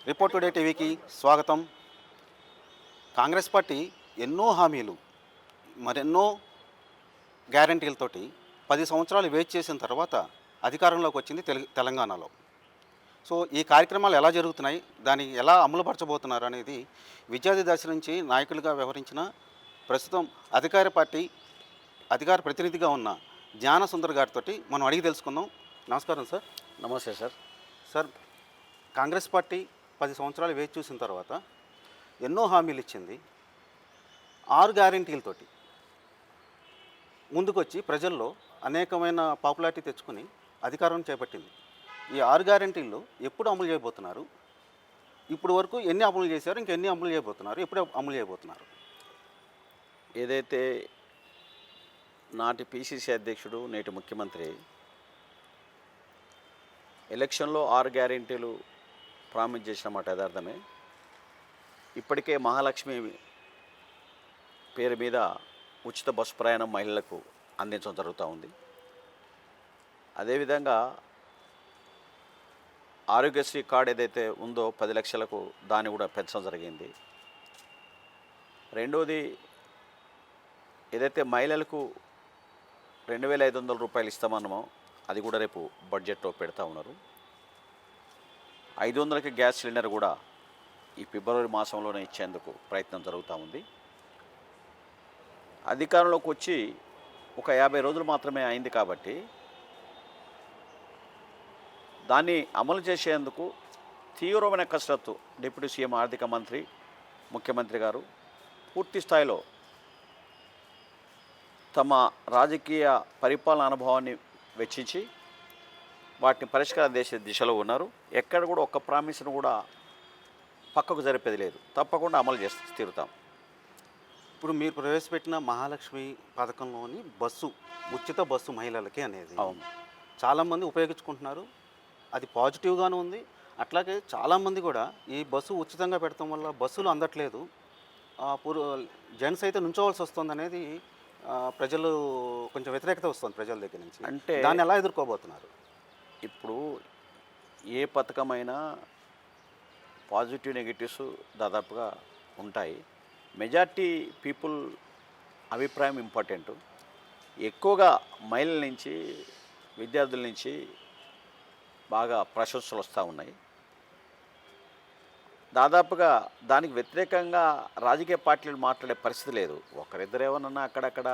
Report today టీవీకి స్వాగతం. Congress party ఎన్నో హామీలు, మరెన్నో గ్యారంటీలతోటి 10 సంవత్సరాలు వెయిట్ చేసిన తర్వాత అధికారంలోకి వచ్చింది తెలంగాణలో. సో ఈ కార్యక్రమాలు ఎలా జరుగుతున్నాయి, దాన్ని ఎలా అమలుపరచబోతున్నారు అనేది విద్యార్థి దశ నుంచి నాయకులుగా వ్యవహరించిన ప్రస్తుతం అధికార ప్రతినిధిగా ఉన్న జ్ఞాన సుందర్ గారితో మనం అడిగి తెలుసుకుందాం. నమస్కారం సార్. నమస్తే సార్. సార్, కాంగ్రెస్ పార్టీ 10 సంవత్సరాలు వేచి చూసిన తర్వాత ఎన్నో హామీలు ఇచ్చింది. 6 గ్యారెంటీలతోటి ముందుకొచ్చి ప్రజల్లో అనేకమైన పాపులారిటీ తెచ్చుకొని అధికారం చేపట్టింది. ఈ 6 గ్యారెంటీల్లో ఎప్పుడు అమలు చేయబోతున్నారు? ఇప్పుడు వరకు ఎన్ని అమలు చేశారు, ఇంకెన్ని అమలు చేయబోతున్నారు, ఎప్పుడు అమలు చేయబోతున్నారు? ఏదైతే నాటి పిసిసి అధ్యక్షుడు నేటి ముఖ్యమంత్రి ఎలక్షన్లో 6 గ్యారెంటీలు ప్రామిస్ చేసిన మాట యథార్థమే. ఇప్పటికే మహాలక్ష్మి పేరు మీద ఉచిత బస్సు ప్రయాణం మహిళలకు అందించడం జరుగుతూ ఉంది. అదేవిధంగా ఆరోగ్యశ్రీ కార్డు ఏదైతే ఉందో 10 లక్షలకు దాన్ని కూడా పెంచడం జరిగింది. రెండోది, ఏదైతే మహిళలకు 2,500 రూపాయలు ఇస్తామన్నామో అది కూడా రేపు బడ్జెట్లో పెడతా ఉన్నారు. 500కి గ్యాస్ సిలిండర్ కూడా ఈ ఫిబ్రవరి మాసంలోనే ఇచ్చేందుకు ప్రయత్నం జరుగుతూ ఉంది. అధికారంలోకి వచ్చి ఒక 50 రోజులు మాత్రమే అయింది కాబట్టి దాన్ని అమలు చేసేందుకు తీవ్రమైన కసరత్తు డిప్యూటీ సీఎం, ఆర్థిక మంత్రి, ముఖ్యమంత్రి గారు పూర్తి స్థాయిలో తమ రాజకీయ పరిపాలన అనుభవాన్ని వెచ్చించి వాటిని పరిష్కారం చేసే దిశలో ఉన్నారు. ఎక్కడ కూడా ఒక్క ప్రామిస్ను కూడా పక్కకు జరిపేది లేదు. తప్పకుండా అమలు చేసి తీరుతాం. ఇప్పుడు మీరు ప్రవేశపెట్టిన మహాలక్ష్మి పథకంలోని ఉచిత బస్సు మహిళలకి అనేది అవును, చాలామంది ఉపయోగించుకుంటున్నారు. అది పాజిటివ్గానే ఉంది. అట్లాగే చాలామంది కూడా ఈ బస్సు ఉచితంగా పెడతాం వల్ల బస్సులు అందట్లేదు, జెంట్స్ అయితే నుంచోవాల్సి వస్తుంది అనేది ప్రజలు కొంచెం వ్యతిరేకత వస్తుంది ప్రజల దగ్గర నుంచి. అంటే దాన్ని ఎలా ఎదుర్కోబోతున్నారు? ఇప్పుడు ఏ పథకమైనా పాజిటివ్ నెగిటివ్స్ దాదాపుగా ఉంటాయి. మెజార్టీ పీపుల్ అభిప్రాయం ఇంపార్టెంట్. ఎక్కువగా మహిళల నుంచి, విద్యార్థుల నుంచి బాగా ప్రశంసలు వస్తూ ఉన్నాయి. దాదాపుగా దానికి వ్యతిరేకంగా రాజకీయ పార్టీలు మాట్లాడే పరిస్థితి లేదు. ఒకరిద్దరు ఏమన్నా అక్కడక్కడ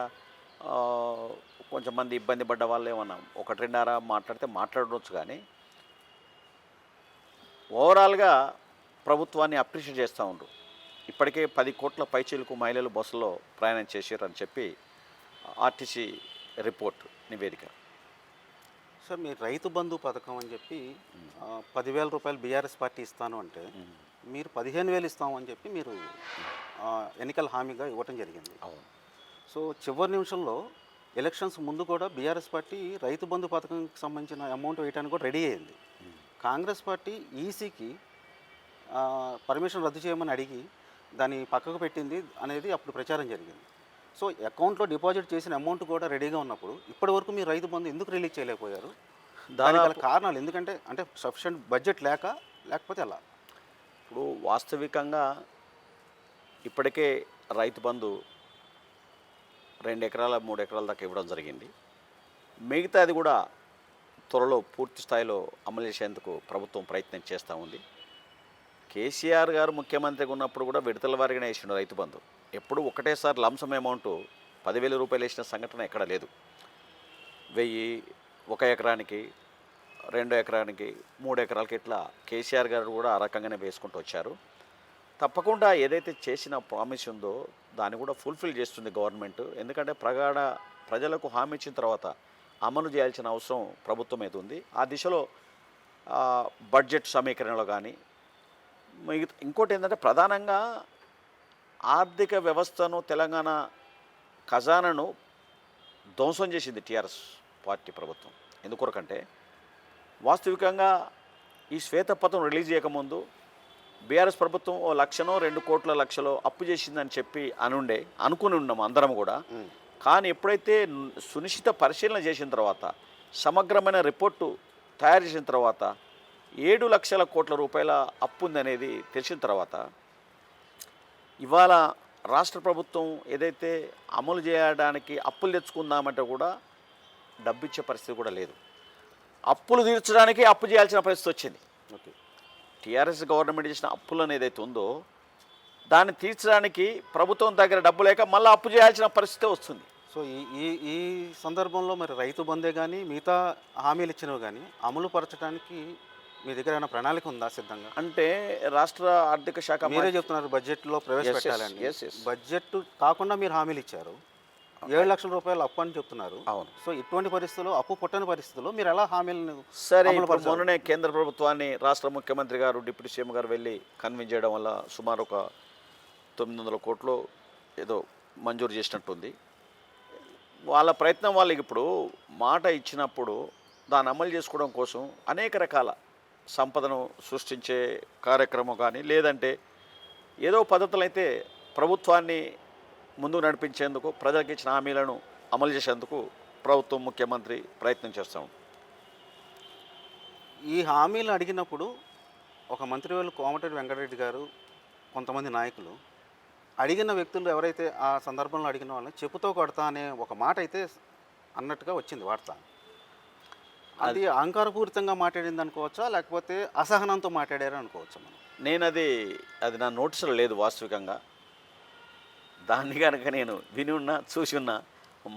కొంచెం మంది ఇబ్బంది పడ్డ వాళ్ళు ఏమన్నా 1-2 మాట్లాడితే మాట్లాడవచ్చు. కానీ ఓవరాల్గా ప్రభుత్వాన్ని అప్రిషియేట్ చేస్తూ ఉండ్రు. ఇప్పటికే 10 కోట్ల పైచీలకు మహిళలు బస్సులో ప్రయాణం చేశారని చెప్పి ఆర్టీసీ రిపోర్ట్ నివేదిక. సార్, మీరు రైతు బంధు పథకం అని చెప్పి 10,000 రూపాయలు బీఆర్ఎస్ పార్టీ ఇస్తాను అంటే మీరు 15,000 ఇస్తామని చెప్పి మీరు ఎన్నికల హామీగా ఇవ్వటం జరిగింది. అవును. సో చివరి నిమిషంలో ఎలక్షన్స్ ముందు కూడా బీఆర్ఎస్ పార్టీ రైతు బంధు పథకంకి సంబంధించిన అమౌంట్ వేయడానికి కూడా రెడీ అయింది. కాంగ్రెస్ పార్టీ ఈసీకి పర్మిషన్ రద్దు చేయమని అడిగి దాన్ని పక్కకు పెట్టింది అనేది అప్పుడు ప్రచారం జరిగింది. సో అకౌంట్లో డిపాజిట్ చేసిన అమౌంట్ కూడా రెడీగా ఉన్నప్పుడు ఇప్పటి వరకు మీరు రైతు బంధు ఎందుకు రిలీజ్ చేయలేకపోయారు? దానికి కారణాలు ఎందుకంటే సఫిషియెంట్ బడ్జెట్ లేకపోతే ఎలా? ఇప్పుడు వాస్తవికంగా ఇప్పటికే రైతు బంధు 2 ఎకరాల 3 ఎకరాల దాకా ఇవ్వడం జరిగింది. మిగతాది కూడా త్వరలో పూర్తి స్థాయిలో అమలు చేసేందుకు ప్రభుత్వం ప్రయత్నం చేస్తూ ఉంది. కేసీఆర్ గారు ముఖ్యమంత్రిగా ఉన్నప్పుడు కూడా విడతల వారీగానే వేసిన రైతు బంధు. ఎప్పుడు ఒకటేసారి లంసమ్ అమౌంట్ 10,000 రూపాయలు వేసిన సంఘటన ఎక్కడ లేదు. 1000, 1 ఎకరానికి, 2 ఎకరానికి, 3 ఎకరాలకి ఇట్లా కేసీఆర్ గారు కూడా ఆ రకంగానే వేసుకుంటూ వచ్చారు. తప్పకుండా ఏదైతే చేసిన ప్రామిస్ ఉందో దాన్ని కూడా ఫుల్ఫిల్ చేస్తుంది గవర్నమెంట్. ఎందుకంటే ప్రజలకు హామీ ఇచ్చిన తర్వాత అమలు చేయాల్సిన అవసరం ప్రభుత్వం మీద ఉంది. ఆ దిశలో బడ్జెట్ సమీకరణలో కానీ ఇంకోటి ఏంటంటే ప్రధానంగా ఆర్థిక వ్యవస్థను, తెలంగాణ ఖజానాను ధ్వంసం చేసింది టీఆర్ఎస్ పార్టీ ప్రభుత్వం. ఎందుకొరకంటే వాస్తవికంగా ఈ శ్వేతపత్రం రిలీజ్ చేయకముందు బీఆర్ఎస్ ప్రభుత్వం 1,00,000 2 లక్షలు అప్పు చేసిందని చెప్పి అనుకుని ఉన్నాము అందరం కూడా. కానీ ఎప్పుడైతే సునిశ్చిత పరిశీలన చేసిన తర్వాత, సమగ్రమైన రిపోర్టు తయారు చేసిన తర్వాత 7 లక్షల కోట్ల రూపాయల అప్పు ఉందనేది తెలిసిన తర్వాత ఇవాళ రాష్ట్ర ప్రభుత్వం ఏదైతే అమలు చేయడానికి అప్పులు తెచ్చుకుందామంటే కూడా డబ్బు ఇచ్చే పరిస్థితి కూడా లేదు. అప్పులు తీర్చడానికి అప్పు చేయాల్సిన పరిస్థితి వచ్చింది. ఓకే. టీఆర్ఎస్ గవర్నమెంట్ చేసిన అప్పులను ఏదైతే ఉందో దాన్ని తీర్చడానికి ప్రభుత్వం దగ్గర డబ్బు లేక మళ్ళీ అప్పు చేయాల్సిన పరిస్థితి వస్తుంది. సో ఈ ఈ ఈ సందర్భంలో మరి రైతు బందే కానీ మిగతా హామీలు ఇచ్చినవి కానీ అమలు పరచడానికి మీ దగ్గర ఏమైనా ప్రణాళిక ఉందా సిద్ధంగా? అంటే రాష్ట్ర ఆర్థిక శాఖ మీరే చెప్తున్నారు బడ్జెట్లో ప్రవేశపెట్టాలని. yes, yes. బడ్జెట్ కాకుండా మీరు హామీలు ఇచ్చారు. 7 లక్షల రూపాయలు అప్పు అని చెప్తున్నారు. అవును. సో ఇటువంటి పరిస్థితుల్లో అప్పు పుట్టని పరిస్థితుల్లో మీరు ఎలా హామీలను సరే, అమలు ఇప్పుడు పరచాలి? మొన్ననే కేంద్ర ప్రభుత్వాన్ని రాష్ట్ర ముఖ్యమంత్రి గారు డిప్యూటీ సీఎం గారు వెళ్ళి కన్విన్స్ చేయడం వల్ల సుమారు ఒక 900 కోట్లు ఏదో మంజూరు చేసినట్టుంది. వాళ్ళ ప్రయత్నం వాళ్ళకి ఇప్పుడు మాట ఇచ్చినప్పుడు దాన్ని అమలు చేసుకోవడం కోసం అనేక రకాల సంపదను సృష్టించే కార్యక్రమం కానీ లేదంటే ఏదో పద్ధతులు అయితే ప్రభుత్వాన్ని ముందుకు నడిపించేందుకు ప్రజలకు ఇచ్చిన హామీలను అమలు చేసేందుకు ప్రభుత్వం ముఖ్యమంత్రి ప్రయత్నం చేస్తాం. ఈ హామీలు అడిగినప్పుడు ఒక మంత్రివర్యులు కోమటిరెడ్డి వెంకటరెడ్డి గారు, కొంతమంది నాయకులు అడిగిన వ్యక్తులు ఎవరైతే ఆ సందర్భంలో అడిగిన వాళ్ళని చెప్పుతో కొడతా అనే ఒక మాట అయితే అన్నట్టుగా వచ్చింది వార్త. అది అహంకారపూరితంగా మాట్లాడింది అనుకోవచ్చా, లేకపోతే అసహనంతో మాట్లాడారు అనుకోవచ్చా మనం? నేను అది నా నోటీసులో లేదు వాస్తవికంగా. దాన్ని కనుక నేను విని ఉన్నా చూసి ఉన్నా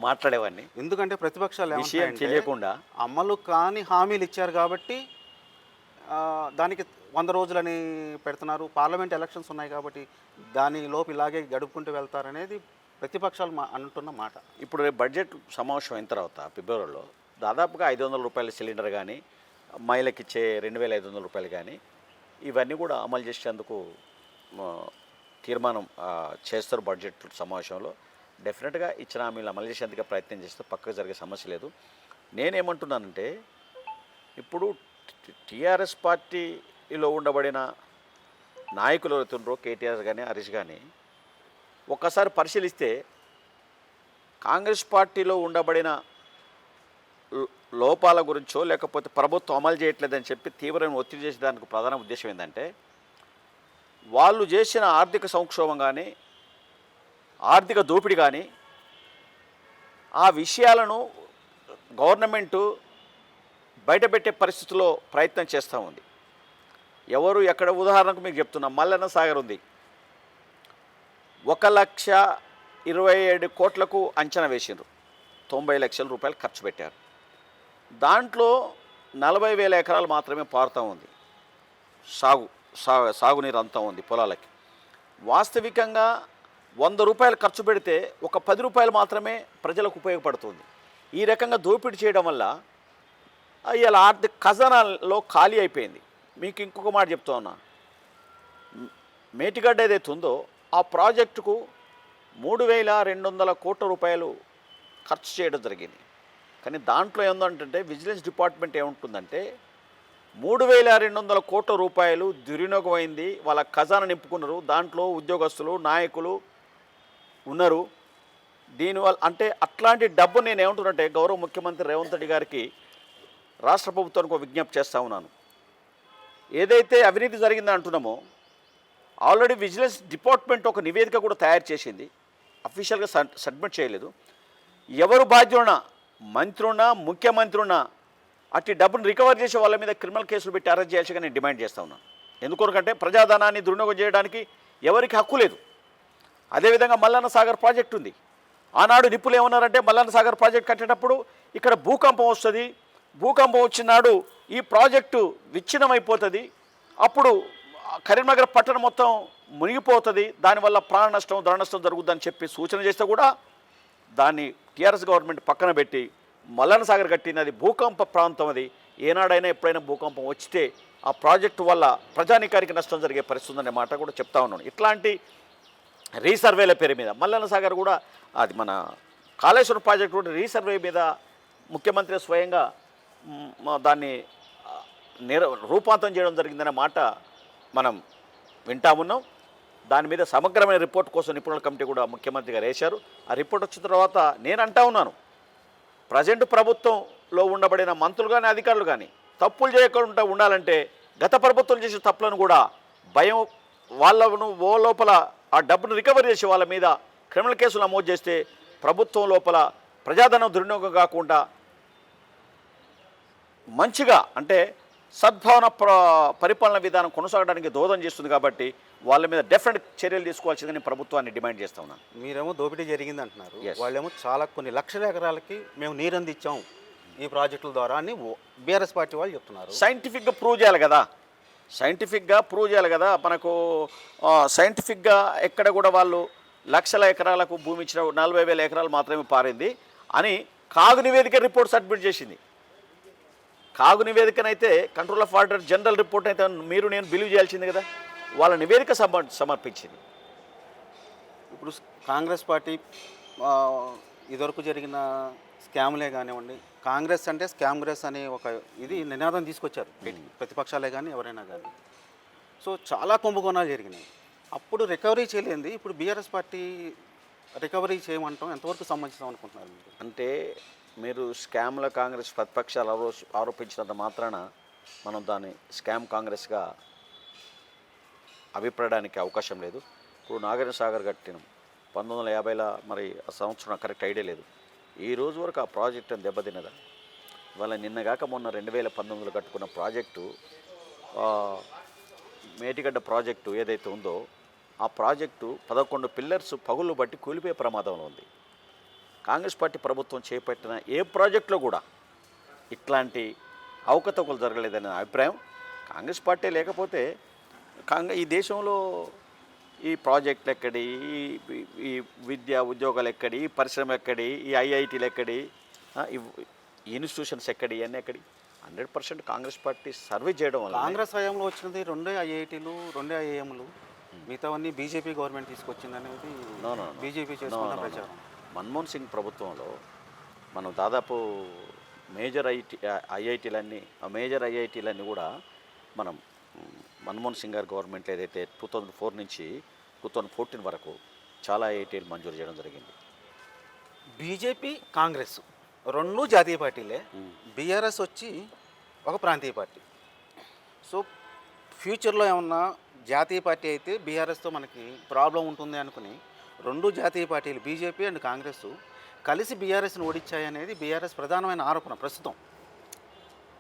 మాట్లాడేవాడిని. ఎందుకంటే ప్రతిపక్షాలు విషయం ఏమంటాయంటే, తెలియకుండా అమలు కాని హామీలు ఇచ్చారు కాబట్టి దానికి 100 రోజులని పెడుతున్నారు, పార్లమెంట్ ఎలక్షన్స్ ఉన్నాయి కాబట్టి దాని లోపు ఇలాగే గడుపుకుంటూ వెళ్తారనేది ప్రతిపక్షాలు అంటున్న మాట. ఇప్పుడు రేపు బడ్జెట్ సమావేశం అయిన తర్వాత ఫిబ్రవరిలో దాదాపుగా 500 రూపాయల సిలిండర్ కానీ మహిళకి ఇచ్చే 2500 రూపాయలు కానీ ఇవన్నీ కూడా అమలు చేసేందుకు తీర్మానం చేస్తారు బడ్జెట్ సమావేశంలో. డెఫినెట్గా ఇచ్చిన హామీలు అమలు చేసేందుకు ప్రయత్నం చేస్తే పక్కకు జరిగే సమస్య లేదు. నేనేమంటున్నానంటే, ఇప్పుడు టీఆర్ఎస్ పార్టీలో ఉండబడిన నాయకులు అవుతుండ్రో కేటీఆర్ కానీ హరీష్ కానీ ఒక్కసారి పరిశీలిస్తే కాంగ్రెస్ పార్టీలో ఉండబడిన లోపాల గురించో లేకపోతే ప్రభుత్వం అమలు చేయట్లేదని చెప్పి తీవ్రమైన ఒత్తిడి చేసేదానికి ప్రధాన ఉద్దేశం ఏంటంటే, వాళ్ళు చేసిన ఆర్థిక సంక్షోభం కానీ ఆర్థిక దోపిడీ కానీ ఆ విషయాలను గవర్నమెంటు బయటపెట్టే పరిస్థితుల్లో ప్రయత్నం చేస్తూ ఉంది. ఎవరు ఎక్కడ ఉదాహరణకు మీకు చెప్తున్నా, మల్లన్న సాగర్ ఉంది, 1,27 కోట్లకు అంచనా వేసిండ్రు, 90 లక్షల రూపాయలు ఖర్చు పెట్టారు. దాంట్లో 40,000 ఎకరాలు మాత్రమే పారుతూ ఉంది, సాగునీరు అంతా ఉంది పొలాలకి. వాస్తవికంగా 100 రూపాయలు ఖర్చు పెడితే ఒక 10 రూపాయలు మాత్రమే ప్రజలకు ఉపయోగపడుతుంది. ఈ రకంగా దోపిడీ చేయడం వల్ల ఇలా ఆర్థిక ఖజానాలో ఖాళీ అయిపోయింది. మీకు ఇంకొక మాట చెప్తా ఉన్నా, మేటిగడ్డ ఏదైతే ఉందో ఆ ప్రాజెక్టుకు 3,200 కోట్ల రూపాయలు ఖర్చు చేయడం జరిగింది. కానీ దాంట్లో ఏంటంటే విజిలెన్స్ డిపార్ట్మెంట్ ఏముంటుందంటే 3,200 కోట్ల రూపాయలు దుర్వినియోగం అయింది, వాళ్ళ ఖజానా నింపుకున్నారు, దాంట్లో ఉద్యోగస్తులు నాయకులు ఉన్నారు. దీనివల్ల అంటే అట్లాంటి డబ్బు నేను ఏమంటున్నట్టే గౌరవ ముఖ్యమంత్రి రేవంత్ రెడ్డి గారికి రాష్ట్ర ప్రభుత్వానికి ఒక విజ్ఞప్తి చేస్తూ ఉన్నాను. ఏదైతే అవినీతి జరిగిందని అంటున్నామో ఆల్రెడీ విజిలెన్స్ డిపార్ట్మెంట్ ఒక నివేదిక కూడా తయారు చేసింది, అఫీషియల్గా సబ్మిట్ చేయలేదు. ఎవరు బాధ్యులున్నా, మంత్రి ఉన్నా ముఖ్యమంత్రి ఉన్నా అట్టి డబ్బును రికవర్ చేసే వాళ్ళ మీద క్రిమినల్ కేసులు పెట్టి అరెస్ట్ చేయాల్సిగా నేను డిమాండ్ చేస్తూ ఉన్నాను. ఎందుకంటే ప్రజాధనాన్ని దుర్వినియోగం చేయడానికి ఎవరికి హక్కు లేదు. అదేవిధంగా మల్లన్న సాగర్ ప్రాజెక్టు ఉంది. ఆనాడు నిపుణులు ఏమన్నారంటే మల్లన్న సాగర్ ప్రాజెక్ట్ కట్టేటప్పుడు ఇక్కడ భూకంపం వస్తుంది, భూకంపం వచ్చినాడు ఈ ప్రాజెక్టు విచ్ఛిన్నమైపోతుంది, అప్పుడు కరీంనగర్ పట్టణం మొత్తం మునిగిపోతుంది, దానివల్ల ప్రాణ నష్టం ధన నష్టం జరుగుతుందని చెప్పి సూచన చేస్తే కూడా దాన్ని టీఆర్ఎస్ గవర్నమెంట్ పక్కన పెట్టి మల్లన్న సాగర్ కట్టినది భూకంప ప్రాంతం, అది ఏనాడైనా ఎప్పుడైనా భూకంపం వచ్చితే ఆ ప్రాజెక్టు వల్ల ప్రజానికానికి నష్టం జరిగే పరిస్థితి ఉందనే మాట కూడా చెప్తా ఉన్నాను. ఇట్లాంటి రీసర్వేల పేరు మీద మల్లన్న సాగర్ కూడా, అది మన కాళేశ్వరం ప్రాజెక్టు కూడా రీసర్వే మీద ముఖ్యమంత్రి స్వయంగా దాన్ని రూపాంతరం చేయడం జరిగిందనే మాట మనం వింటా ఉన్నాం. దాని మీద సమగ్రమైన రిపోర్ట్ కోసం నిపుణుల కమిటీ కూడా ముఖ్యమంత్రి గారు వేశారు. ఆ రిపోర్ట్ వచ్చిన తర్వాత నేను అంటా ఉన్నాను, ప్రజెంట్ ప్రభుత్వంలో ఉండబడిన మంత్రులు కానీ అధికారులు కానీ తప్పులు చేయకుండా ఉండాలంటే గత ప్రభుత్వం చేసిన తప్పులను కూడా భయం వాళ్ళను ఓ లోపల ఆ డబ్బును రికవరీ చేసి వాళ్ళ మీద క్రిమినల్ కేసులు నమోదు చేస్తే ప్రభుత్వం లోపల ప్రజాధనం దుర్వినియోగం కాకుండా మంచిగా అంటే సద్భావన పరిపాలన విధానం కొనసాగడానికి దోహదం చేస్తుంది కాబట్టి వాళ్ళ మీద డెఫినెట్ చర్యలు తీసుకోవాల్సిందని నేను ప్రభుత్వాన్ని డిమాండ్ చేస్తా ఉన్నాను. మీరేమో దోపిడీ జరిగింది అంటున్నారు, Yes. వాళ్ళేమో చాలా కొన్ని లక్షల ఎకరాలకి మేము నీరు అందించాం ఈ ప్రాజెక్టుల ద్వారా అని బీఆర్ఎస్ పార్టీ వాళ్ళు చెప్తున్నారు. సైంటిఫిక్గా ప్రూవ్ చేయాలి కదా, సైంటిఫిక్గా ప్రూవ్ చేయాలి కదా. మనకు సైంటిఫిక్గా ఎక్కడ కూడా వాళ్ళు లక్షల ఎకరాలకు భూమి ఇచ్చిన 40,000 ఎకరాలు మాత్రమే పారింది అని కాగు నివేదిక రిపోర్ట్ సబ్మిట్ చేసింది. కాగు నివేదికనైతే control of water general report అయితే మీరు నేను బిలీవ్ చేయాల్సింది కదా, వాళ్ళ నివేదిక సమర్పించింది. ఇప్పుడు కాంగ్రెస్ పార్టీ ఇదివరకు జరిగిన స్కామ్లే కానివ్వండి, కాంగ్రెస్ అంటే స్కామ్గ్రెస్ అనే ఒక ఇది నినాదం తీసుకొచ్చారు ప్రతిపక్షాలే కానీ ఎవరైనా కానీ. సో చాలా కుంభకోణాలు జరిగినాయి. అప్పుడు రికవరీ చేయలేంది, ఇప్పుడు బీఆర్ఎస్ పార్టీ రికవరీ చేయమంటాం ఎంతవరకు సంబంధించాం అనుకుంటున్నారు మీరు? అంటే మీరు స్కామ్ల కాంగ్రెస్ ప్రతిపక్షాలు ఆరోపించినంత మాత్రాన మనం దాన్ని స్కామ్ కాంగ్రెస్గా అభిప్రాయానికి అవకాశం లేదు. ఇప్పుడు నాగార్జున సాగర్ కట్టినాం 1950లో, మరి ఆ సంవత్సరం కరెక్ట్ ఐడియా లేదు. ఈ రోజు వరకు ఆ ప్రాజెక్ట్ అని దెబ్బతిన్నదా? ఇవాళ నిన్నగాక మొన్న 2019లో కట్టుకున్న ప్రాజెక్టు మేటిగడ్డ ప్రాజెక్టు ఏదైతే ఉందో ఆ ప్రాజెక్టు 11 పిల్లర్స్ పగుళ్ళు బట్టి కూలిపోయే ప్రమాదంలో ఉంది. కాంగ్రెస్ పార్టీ ప్రభుత్వం చేపట్టిన ఏ ప్రాజెక్టులో కూడా ఇట్లాంటి అవకతవకలు జరగలేదనే అభిప్రాయం. కాంగ్రెస్ పార్టీ లేకపోతే ఈ దేశంలో ఈ ప్రాజెక్టులు ఎక్కడి, ఈ విద్యా ఉద్యోగాలు ఎక్కడి, ఈ పరిశ్రమ ఎక్కడి, ఈ ఐఐటీలు ఎక్కడి, ఈ ఇన్స్టిట్యూషన్స్ ఎక్కడి, ఇవన్నీ ఎక్కడి? 100% కాంగ్రెస్ పార్టీ సర్వే చేయడం వల్ల. కాంగ్రెస్ హయాంలో వచ్చినది 2 ఐఐటీలు 2 ఐఐఎంలు, మిగతావన్నీ బీజేపీ గవర్నమెంట్ తీసుకొచ్చింది అనేది బీజేపీ చేసుకున్న ప్రచారం. మన్మోహన్ సింగ్ ప్రభుత్వంలో మనం దాదాపు మేజర్ ఐఐటీలన్నీ కూడా మనం మన్మోహన్ సింగ్ గారి గవర్నమెంట్ ఏదైతే 2004 నుంచి 2014 వరకు చాలా ఐఐటీలు మంజూరు చేయడం జరిగింది. బీజేపీ కాంగ్రెస్ 2 జాతీయ పార్టీలే, బీఆర్ఎస్ వచ్చి ఒక ప్రాంతీయ పార్టీ. సో ఫ్యూచర్లో ఏమన్నా జాతీయ పార్టీ అయితే బీఆర్ఎస్తో మనకి ప్రాబ్లం ఉంటుంది అనుకుని 2 జాతీయ పార్టీలు బీజేపీ అండ్ కాంగ్రెస్ కలిసి బీఆర్ఎస్ని ఓడించాయనేది బీఆర్ఎస్ ప్రధానమైన ఆరోపణ ప్రస్తుతం.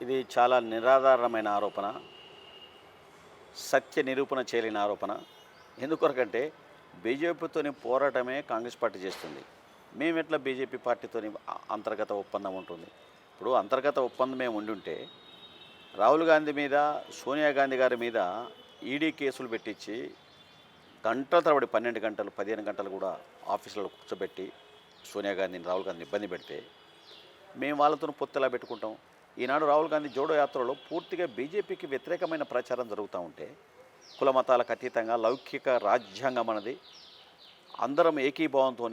ఇది చాలా నిరాధారమైన ఆరోపణ, సత్య నిరూపణ చేయలేని ఆరోపణ. ఎందుకొరకంటే బీజేపీతోని పోరాటమే కాంగ్రెస్ పార్టీ చేస్తుంది. మేము ఎట్లా బీజేపీ పార్టీతోని అంతర్గత ఒప్పందం ఉంటుంది? ఇప్పుడు అంతర్గత ఒప్పందమే ఉండుంటే రాహుల్ గాంధీ మీద, సోనియా గాంధీ గారి మీద ఈడీ కేసులు పెట్టించి గంటల తరబడి 12 గంటలు 15 గంటలు కూడా ఆఫీసులో కూర్చోబెట్టి సోనియా గాంధీని, రాహుల్ గాంధీని ఇబ్బంది పెడితే మేము వాళ్ళతో పొత్తు ఎలా పెట్టుకుంటాం? ఈనాడు రాహుల్ గాంధీ జోడో యాత్రలో పూర్తిగా బీజేపీకి వ్యతిరేకమైన ప్రచారం జరుగుతూ ఉంటే, కుల మతాలకు అతీతంగా లౌకిక రాజ్యాంగం అన్నది అందరం ఏకీభావంతో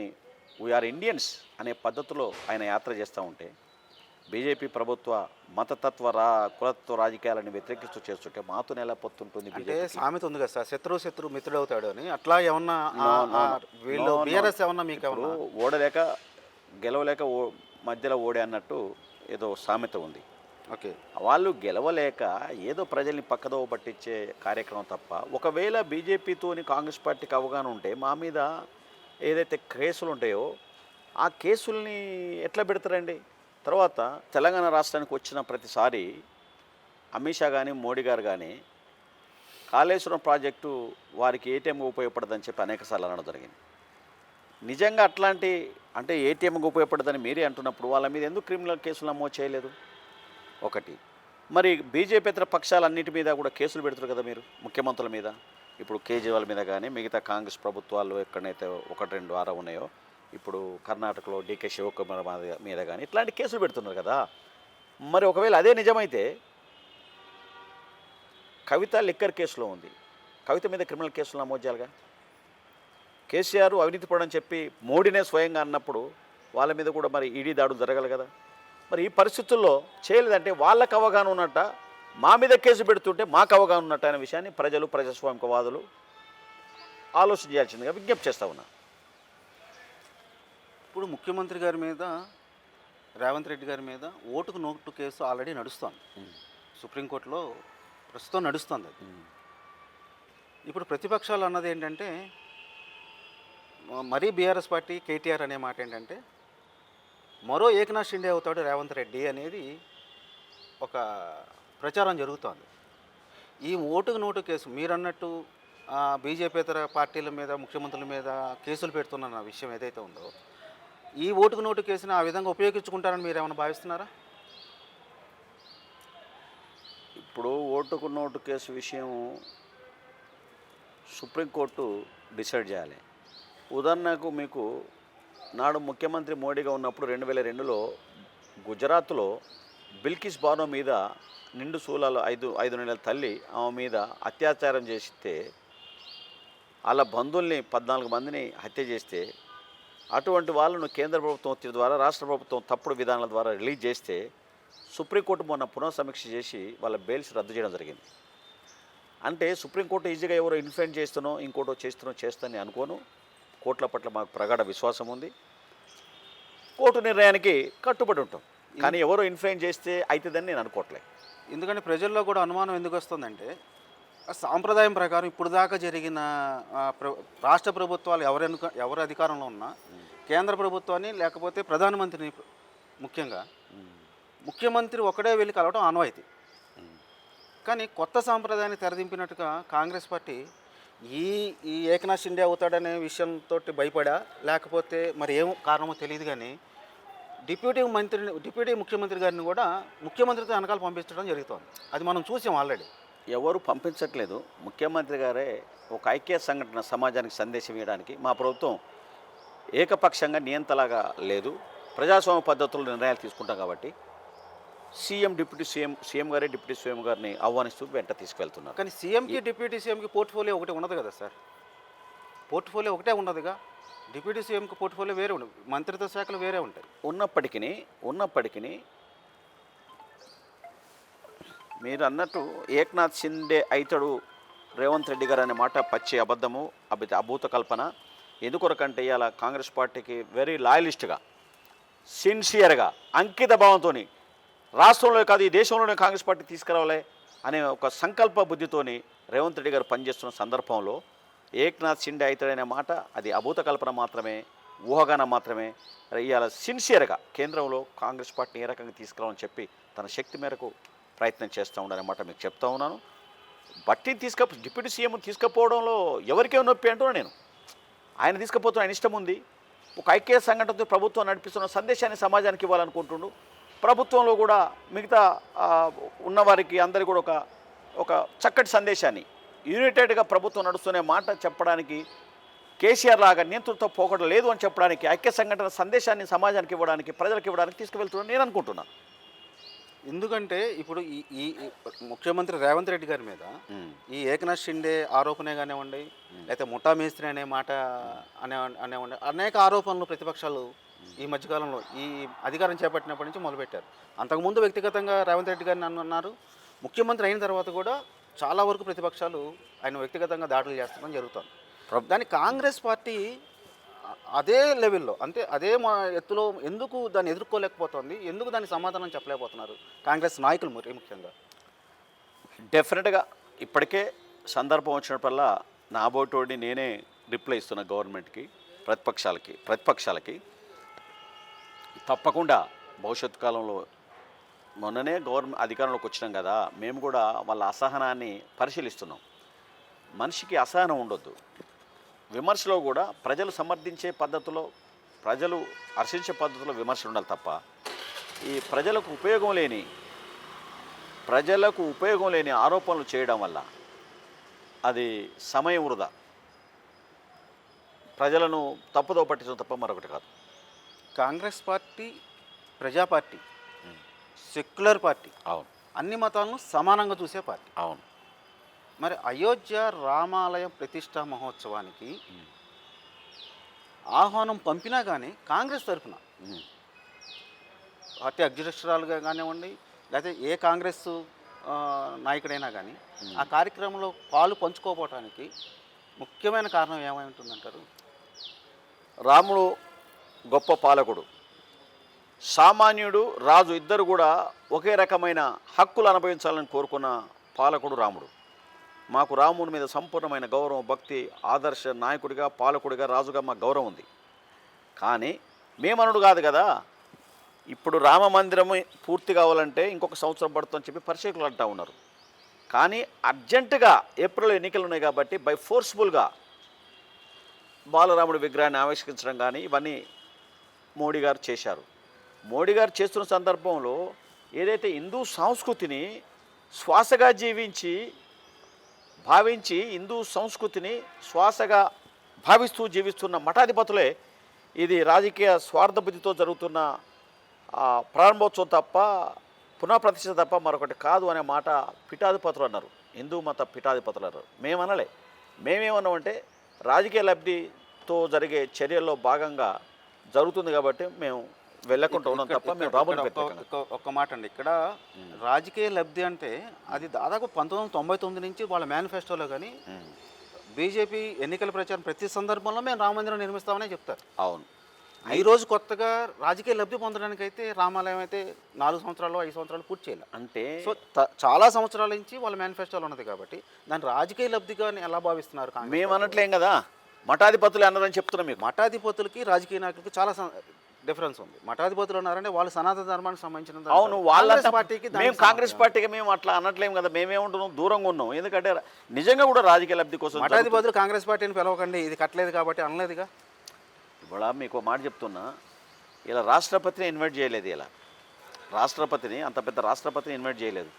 వీఆర్ ఇండియన్స్ అనే పద్ధతిలో ఆయన యాత్ర చేస్తూ ఉంటే, బీజేపీ ప్రభుత్వ మతతత్వ కులత్వ రాజకీయాలను వ్యతిరేకిస్తూ చేస్తుంటే మాతోనే ఎలా పొత్తుంటుంది? అంటే సామెత ఉంది కదా సార్, శత్రువు మిత్రుడు అవుతాడు అని. అట్లా ఏమన్నా వీళ్ళు బీఆర్ఎస్ ఏమన్నా మీకు ఏమన్నా ఓడలేక గెలవలేక మధ్యలో ఓడే అన్నట్టు ఏదో సామెత ఉంది. ఓకే, వాళ్ళు గెలవలేక ఏదో ప్రజల్ని పక్కదోవ పట్టించే కార్యక్రమం తప్ప, ఒకవేళ బీజేపీతోని కాంగ్రెస్ పార్టీకి అవగాహన ఉంటే మా మీద ఏదైతే కేసులు ఉంటాయో ఆ కేసుల్ని ఎట్లా పెడతారండి? తర్వాత తెలంగాణ రాష్ట్రానికి వచ్చిన ప్రతిసారి అమిత్ షా కానీ, మోడీ గారు కానీ కాళేశ్వరం ప్రాజెక్టు వారికి ఏటీఎంగా ఉపయోగపడదని చెప్పి అనేకసార్లు అనడం జరిగింది. నిజంగా అట్లాంటి అంటే ఏటీఎంగా ఉపయోగపడదని మీరే అంటున్నప్పుడు వాళ్ళ మీద ఎందుకు క్రిమినల్ కేసులు నమోదు చేయలేదు? ఒకటి. మరి బీజేపీతర పక్షాలన్నిటి మీద కూడా కేసులు పెడుతున్నారు కదా మీరు, ముఖ్యమంత్రుల మీద. ఇప్పుడు కేజ్రీవాల్ మీద కానీ, మిగతా కాంగ్రెస్ ప్రభుత్వాలు ఎక్కడైతే 1-2 వారం ఉన్నాయో, ఇప్పుడు కర్ణాటకలో డీకే శివకుమార్ మీద కానీ ఇట్లాంటి కేసులు పెడుతున్నారు కదా. మరి ఒకవేళ అదే నిజమైతే కవిత లిక్కర్ కేసులో ఉంది, కవిత మీద క్రిమినల్ కేసులు నమోదు చేయాలిగా. కేసీఆర్ అవినీతి పడని చెప్పి మోడీనే స్వయంగా అన్నప్పుడు వాళ్ళ మీద కూడా మరి ఈడీ దాడులు జరగాలి కదా. మరి ఈ పరిస్థితుల్లో చేయలేదంటే వాళ్ళకు అవగాహన ఉన్నట్ట, మా మీద కేసు పెడుతుంటే మాకు అవగాహన ఉన్నట్టు అనే విషయాన్ని ప్రజలు, ప్రజాస్వామికవాదులు ఆలోచన చేయాల్సిందిగా విజ్ఞప్తి చేస్తూ ఉన్నా. ఇప్పుడు ముఖ్యమంత్రి గారి మీద, రేవంత్ రెడ్డి గారి మీద ఓటుకు నోటు కేసు ఆల్రెడీ నడుస్తోంది. సుప్రీంకోర్టులో ప్రస్తుతం నడుస్తుంది అది. ఇప్పుడు ప్రతిపక్షాలు అన్నది ఏంటంటే మరీ బీఆర్ఎస్ పార్టీ కేటీఆర్ అనే మాట ఏంటంటే మరో ఏకనాథ్ షిండే అవుతాడు రేవంత్ రెడ్డి అనేది ఒక ప్రచారం జరుగుతోంది. ఈ ఓటుకు నోటు కేసు మీరన్నట్టు బీజేపీతర పార్టీల మీద ముఖ్యమంత్రుల మీద కేసులు పెడుతున్న విషయం ఏదైతే ఉందో ఈ ఓటుకు నోటు కేసుని ఆ విధంగా ఉపయోగించుకుంటారని మీరు ఏమైనా భావిస్తున్నారా? ఇప్పుడు ఓటుకు నోటు కేసు విషయం సుప్రీంకోర్టు డిసైడ్ చేయాలి. ఉదాహరణకు మీకు నాడు ముఖ్యమంత్రి మోడీగా ఉన్నప్పుడు 2002లో గుజరాత్లో బిల్కిస్ బానో మీద నిండు శూలాలు 5 నెలల తల్లి ఆమె మీద అత్యాచారం చేస్తే వాళ్ళ బంధువుల్ని 14 మందిని హత్య చేస్తే అటువంటి వాళ్ళను కేంద్ర ప్రభుత్వం ఒత్తిడి ద్వారా రాష్ట్ర ప్రభుత్వం తప్పుడు విధానాల ద్వారా రిలీజ్ చేస్తే సుప్రీంకోర్టు మొన్న పునఃసమీక్ష చేసి వాళ్ళ బెయిల్స్ రద్దు చేయడం జరిగింది. అంటే సుప్రీంకోర్టు ఈజీగా ఎవరో ఇన్ఫ్లుయెన్స్ చేస్తానో ఇంకోటో చేస్తానని అనుకోను. కోర్టుల పట్ల మాకు ప్రగాఢ విశ్వాసం ఉంది. కోర్టు నిర్ణయానికి కట్టుబడి ఉంటాం. కానీ ఎవరో ఇన్ఫ్లుయెన్స్ చేస్తే అవుతుందని నేను అనుకోవట్లేదు. ఎందుకంటే ప్రజల్లో కూడా అనుమానం ఎందుకు వస్తుందంటే సాంప్రదాయం ప్రకారం ఇప్పుడు దాకా జరిగిన రాష్ట్ర ప్రభుత్వాలు ఎవరు అధికారంలో ఉన్నా కేంద్ర ప్రభుత్వాన్ని లేకపోతే ప్రధానమంత్రిని ముఖ్యంగా ముఖ్యమంత్రి ఒకడే వెళ్ళి కలవడం ఆనవాయితీ. కానీ కొత్త సాంప్రదాయాన్ని తెరదింపినట్టుగా కాంగ్రెస్ పార్టీ ఈ ఏకనాథ్ షిండే అవుతాడనే విషయంతో భయపడా లేకపోతే మరి ఏం కారణమో తెలియదు కానీ డిప్యూటీ ముఖ్యమంత్రి గారిని కూడా ముఖ్యమంత్రితో వెనకాల పంపించడం జరుగుతోంది. అది మనం చూసాం ఆల్రెడీ. ఎవరు పంపించట్లేదు. ముఖ్యమంత్రి గారే ఒక ఐక్య సంఘటన సమాజానికి సందేశం ఇవ్వడానికి మా ప్రభుత్వం ఏకపక్షంగా నియంతలాగా లేదు, ప్రజాస్వామ్య పద్ధతుల్లో నిర్ణయాలు తీసుకుంటాం కాబట్టి సీఎం గారే డిప్యూటీ సీఎం గారిని ఆహ్వానిస్తూ వెంట తీసుకెళ్తున్నారు. కానీ సీఎంకి డిప్యూటీ సీఎంకి పోర్ట్ఫోలియో ఒకటే ఉండదు కదా సార్. పోర్ట్ఫోలియో ఒకటే ఉండదుగా. డిప్యూటీ సీఎంకి పోర్ట్ఫోలియో వేరే ఉండదు, మంత్రిత్వ శాఖలు వేరే ఉంటాయి. ఉన్నప్పటికీ మీరు అన్నట్టు ఏక్నాథ్ షిండే అవుతాడు రేవంత్ రెడ్డి గారు అనే మాట పచ్చి అబద్ధము, అభూత కల్పన. ఎందుకొరకంటే ఇవాళ కాంగ్రెస్ పార్టీకి వెరీ లాయలిస్ట్గా సిన్సియర్గా అంకిత భావంతో రాష్ట్రంలో కాదు ఈ దేశంలోనే కాంగ్రెస్ పార్టీ తీసుకురావాలి అనే ఒక సంకల్ప బుద్ధితోని రేవంత్ రెడ్డి గారు పనిచేస్తున్న సందర్భంలో ఏక్నాథ్ షిండే అవుతాడనే మాట అది అభూత కల్పన మాత్రమే, ఊహాగానం మాత్రమే. ఇవాళ సిన్సియర్గా కేంద్రంలో కాంగ్రెస్ పార్టీని ఏ రకంగా తీసుకురావాలని చెప్పి తన శక్తి మేరకు ప్రయత్నం చేస్తూ ఉన్నారన్నమాట మీకు చెప్తా ఉన్నాను. డిప్యూటీ సీఎం తీసుకుపోవడంలో ఎవరికే నొప్పి అంటున్నా నేను. ఆయన తీసుకుపోతున్న ఆయన ఇష్టం ఉంది. ఒక ఐక్య సంఘటనతో ప్రభుత్వం నడిపిస్తున్న సందేశాన్ని సమాజానికి ఇవ్వాలనుకుంటుండు. ప్రభుత్వంలో కూడా మిగతా ఉన్నవారికి అందరికీ కూడా ఒక చక్కటి సందేశాన్ని యునైటెడ్గా ప్రభుత్వం నడుస్తునే మాట చెప్పడానికి కేసీఆర్ లాగా నియంత్రణతో పోకడం లేదు అని చెప్పడానికి ఐక్య సంఘటన సందేశాన్ని సమాజానికి ఇవ్వడానికి ప్రజలకు ఇవ్వడానికి తీసుకువెళ్తున్నాను నేను అనుకుంటున్నాను. ఎందుకంటే ఇప్పుడు ఈ ముఖ్యమంత్రి రేవంత్ రెడ్డి గారి మీద ఈ ఏకనాథ్ షిండే ఆరోపణే కానివ్వండి లేకపోతే ముఠా మేస్త్రి అనే మాట అనేవ్వండి అనేక ఆరోపణలు ప్రతిపక్షాలు ఈ మధ్యకాలంలో ఈ అధికారం చేపట్టినప్పటి నుంచి మొదలుపెట్టారు. అంతకుముందు వ్యక్తిగతంగా రేవంత్ రెడ్డి గారిని అన్నారు. ముఖ్యమంత్రి అయిన తర్వాత కూడా చాలా వరకు ప్రతిపక్షాలు ఆయన వ్యక్తిగతంగా దాడులు చేస్తడం జరుగుతుంది. దాన్ని కాంగ్రెస్ పార్టీ అదే లెవెల్లో అంటే అదే మా ఎత్తులో ఎందుకు దాన్ని ఎదుర్కోలేకపోతుంది, ఎందుకు దానికి సమాధానం చెప్పలేకపోతున్నారు కాంగ్రెస్ నాయకులు మరి ముఖ్యంగా? డెఫినెట్గా ఇప్పటికే సందర్భం వచ్చినప్పుడల్లా నా బోటోడిని నేనే రిప్లై ఇస్తున్నా గవర్నమెంట్కి, ప్రతిపక్షాలకి తప్పకుండా భవిష్యత్తు కాలంలో మొన్ననే గవర్నమెంట్ అధికారంలోకి వచ్చినాం కదా, మేము కూడా వాళ్ళ అసహనాన్ని పరిశీలిస్తున్నాం. మనిషికి అసహనం ఉండొద్దు. విమర్శలో కూడా ప్రజలు సమర్థించే పద్ధతిలో, ప్రజలు హర్షించే పద్ధతిలో విమర్శలు ఉండాలి తప్ప ఈ ప్రజలకు ఉపయోగం లేని ఆరోపణలు చేయడం వల్ల అది సమయం వృధా, ప్రజలను తప్పుదో పట్టించడం తప్ప మరొకటి కాదు. కాంగ్రెస్ పార్టీ ప్రజా పార్టీ, సెక్యులర్ పార్టీ. అవును. అన్ని మతాలను సమానంగా చూసే పార్టీ. అవును. మరి అయోధ్య రామాలయం ప్రతిష్టా మహోత్సవానికి ఆహ్వానం పంపినా కానీ కాంగ్రెస్ తరఫున పార్టీ అధ్యక్షురాలుగా కానివ్వండి లేకపోతే ఏ కాంగ్రెస్ నాయకుడైనా కానీ ఆ కార్యక్రమంలో పాలు పంచుకోపోవటానికి ముఖ్యమైన కారణం ఏమై ఉంటుందంటారు? రాముడు గొప్ప పాలకుడు, సామాన్యుడు రాజు ఇద్దరు కూడా ఒకే రకమైన హక్కులు అనుభవించాలని కోరుకున్న పాలకుడు రాముడు. మాకు రాముడి మీద సంపూర్ణమైన గౌరవం, భక్తి, ఆదర్శ నాయకుడిగా, పాలకుడిగా, రాజుగా మాకు గౌరవం ఉంది. కానీ మేమనుడు కాదు కదా, ఇప్పుడు రామ మందిరం పూర్తి కావాలంటే ఇంకొక సంవత్సరం పడుతుందని చెప్పి పరిశీలకులు అంటూ ఉన్నారు. కానీ అర్జెంటుగా ఏప్రిల్ ఎన్నికలు ఉన్నాయి కాబట్టి బై ఫోర్స్ఫుల్గా బాలరాముడి విగ్రహాన్ని ఆవిష్కరించడం కానీ ఇవన్నీ మోడీ గారు చేశారు. మోడీ గారు చేస్తున్న సందర్భంలో ఏదైతే హిందూ సంస్కృతిని శ్వాసగా భావించి హిందూ సంస్కృతిని శ్వాసగా భావిస్తూ జీవిస్తున్న మఠాధిపతులే ఇది రాజకీయ స్వార్థబుద్ధితో జరుగుతున్న ప్రారంభోత్సవం తప్ప, పునఃప్రతిష్ఠ తప్ప మరొకటి కాదు అనే మాట పీఠాధిపతులు అన్నారు, హిందూ మత పీఠాధిపతులు అన్నారు. మేమనలే. మేమేమన్నామంటే రాజకీయ లబ్ధితో జరిగే చర్యల్లో భాగంగా జరుగుతుంది కాబట్టి మేము వెళ్ళకుండా ఉన్నాం తప్ప మేము రాబోయే ఒక్క మాట అండి, ఇక్కడ రాజకీయ లబ్ధి అంటే అది దాదాపు 1999 నుంచి వాళ్ళ మేనిఫెస్టోలో కానీ బీజేపీ ఎన్నికల ప్రచారం ప్రతి సందర్భంలో మేము రామ మందిరం నిర్మిస్తామనే చెప్తారు. అవును. ఈరోజు కొత్తగా రాజకీయ లబ్ధి పొందడానికి అయితే రామాలయం అయితే 4 సంవత్సరాలు 5 సంవత్సరాలు పూర్తి చేయాలి. అంటే సో చాలా సంవత్సరాల నుంచి వాళ్ళ మేనిఫెస్టోలో ఉన్నది కాబట్టి దాన్ని రాజకీయ లబ్ధిగా ఎలా భావిస్తున్నారు? మేము అనట్లేం కదా, మఠాధిపతులు అన్నారని చెప్తున్నాం మీకు. మఠాధిపతులకి రాజకీయ నాయకులకి చాలా డిఫరెన్స్ ఉంది. మఠాధిపతులు ఉన్నారంటే వాళ్ళు సనాతన ధర్మానికి సంబంధించిన అవును, వాళ్ళ పార్టీకి మేము కాంగ్రెస్ పార్టీకి మేము అట్లా అనట్లేము కదా. మేమేమంటున్నాం, దూరంగా ఉన్నాం. ఎందుకంటే నిజంగా కూడా రాజకీయ లబ్ధి కోసం మఠాధిపతులు కాంగ్రెస్ పార్టీని పిలవకండి, ఇది కట్టలేదు కాబట్టి అనలేదుగా. ఇవాళ మీకు మాట చెప్తున్నా, ఇలా రాష్ట్రపతిని ఇన్వైట్ చేయలేదు. ఇలా రాష్ట్రపతిని, అంత పెద్ద రాష్ట్రపతిని ఇన్వైట్ చేయలేదు.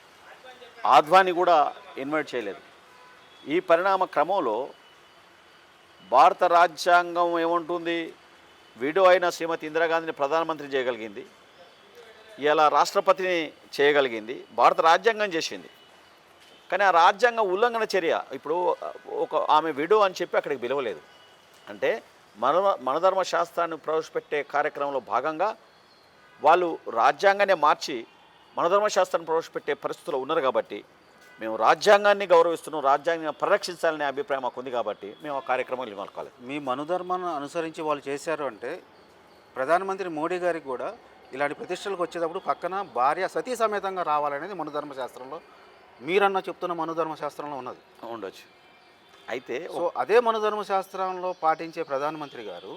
ఆద్వాని కూడా ఇన్వైట్ చేయలేదు. ఈ పరిణామ క్రమంలో భారత రాజ్యాంగం ఏమంటుంది, విడో అయిన శ్రీమతి ఇందిరాగాంధీని ప్రధానమంత్రి చేయగలిగింది, ఇలా రాష్ట్రపతిని చేయగలిగింది, భారత రాజ్యాంగం చేసింది. కానీ ఆ రాజ్యాంగం ఉల్లంఘన చర్య ఇప్పుడు ఆమె విడో అని చెప్పి అక్కడికి పిలవలేదు. అంటే మనధర్మ శాస్త్రాన్ని ప్రవేశపెట్టే కార్యక్రమంలో భాగంగా వాళ్ళు రాజ్యాంగాన్ని మార్చి మనధర్మ శాస్త్రాన్ని ప్రవేశపెట్టే పరిస్థితుల్లో ఉన్నారు కాబట్టి మేము రాజ్యాంగాన్ని గౌరవిస్తున్నాం, రాజ్యాంగాన్ని పరిరక్షించాలనే అభిప్రాయం మాకు ఉంది కాబట్టి మేము ఆ కార్యక్రమాలు ఇవ్వాలి. మీ మనుధర్మాన్ని అనుసరించి వాళ్ళు చేశారు అంటే ప్రధానమంత్రి మోడీ గారికి కూడా ఇలాంటి ప్రతిష్టలకు వచ్చేటప్పుడు పక్కన భార్య సతీ సమేతంగా రావాలనేది మనుధర్మ శాస్త్రంలో, మీరన్నా చెప్తున్న మనుధర్మ శాస్త్రంలో ఉన్నది ఉండొచ్చు. అయితే సో అదే మనుధర్మ శాస్త్రంలో పాటించే ప్రధానమంత్రి గారు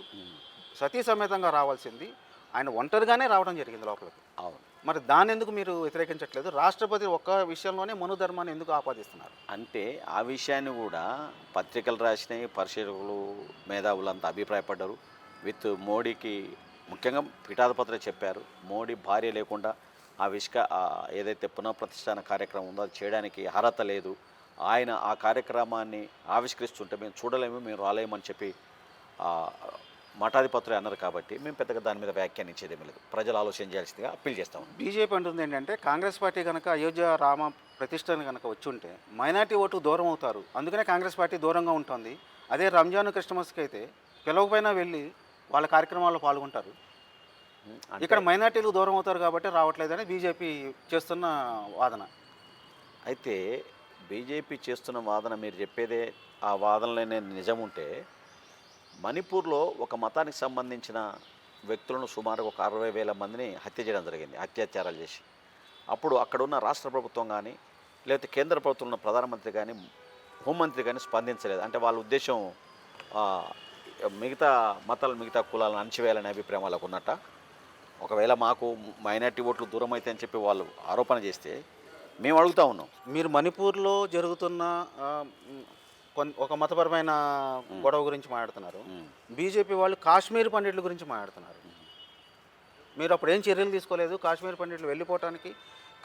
సతీ సమేతంగా రావాల్సింది ఆయన ఒంటరిగానే రావడం జరిగింది లోపలికి. అవును. మరి దాన్ని ఎందుకు మీరు వ్యతిరేకించట్లేదు? రాష్ట్రపతి ఒక్క విషయంలోనే మనుధర్మాన్ని ఎందుకు ఆపాదిస్తున్నారు? అంటే ఆ విషయాన్ని కూడా పత్రికలు రాసినాయి, పరిశీలకులు, మేధావులంతా అభిప్రాయపడ్డారు. విత్ మోడీకి ముఖ్యంగా పీఠాధిపతులే చెప్పారు, మోడీ భార్య లేకుండా ఏదైతే పునఃప్రతిష్ఠాన కార్యక్రమం ఉందో అది చేయడానికి అర్హత లేదు. ఆయన ఆ కార్యక్రమాన్ని ఆవిష్కరిస్తుంటే మేము చూడలేము, మేము రాలేమని చెప్పి మఠాధిపతులు అన్నారు. కాబట్టి మేము పెద్దగా దాని మీద వ్యాఖ్యానించేదేమీ లేదు. ప్రజలు ఆలోచన చేయాల్సిందిగా అప్పీల్ చేస్తాము. బీజేపీ అంటుంది ఏంటంటే కాంగ్రెస్ పార్టీ కనుక అయోధ్య రామ ప్రతిష్టను కనుక వచ్చి ఉంటే మైనార్టీ ఓటు దూరం అవుతారు, అందుకనే కాంగ్రెస్ పార్టీ దూరంగా ఉంటుంది. అదే రంజాన్ క్రిస్టమస్కి అయితే పిలవకపోయినా వెళ్ళి వాళ్ళ కార్యక్రమాల్లో పాల్గొంటారు. ఇక్కడ మైనార్టీలు దూరం అవుతారు కాబట్టి రావట్లేదని బీజేపీ చేస్తున్న వాదన. అయితే బీజేపీ చేస్తున్న వాదన మీరు చెప్పేదే ఆ వాదనలోనే నిజం ఉంటే మణిపూర్లో ఒక మతానికి సంబంధించిన వ్యక్తులను సుమారు ఒక 60,000 మందిని హత్య చేయడం జరిగింది, అత్యాచారాలు చేసి. అప్పుడు అక్కడున్న రాష్ట్ర ప్రభుత్వం కానీ లేకపోతే కేంద్ర ప్రభుత్వం ఉన్న ప్రధానమంత్రి కానీ హోంమంత్రి కానీ స్పందించలేదు. అంటే వాళ్ళ ఉద్దేశం మిగతా మతాలు, మిగతా కులాలను అణచివేయాలనే అభిప్రాయం వాళ్ళకు ఉన్నట్ట. ఒకవేళ మాకు మైనార్టీ ఓట్లు దూరం అయితే అని చెప్పి వాళ్ళు ఆరోపణ చేస్తే మేము అడుగుతా ఉన్నాం. మీరు మణిపూర్లో జరుగుతున్న ఒక మతపరమైన గొడవ గురించి మాట్లాడుతున్నారు, బీజేపీ వాళ్ళు కాశ్మీర్ పండితుల గురించి మాట్లాడుతున్నారు. మీరు అప్పుడు ఏం చర్యలు తీసుకోలేదు, కాశ్మీర్ పండితులు వెళ్ళిపోవటానికి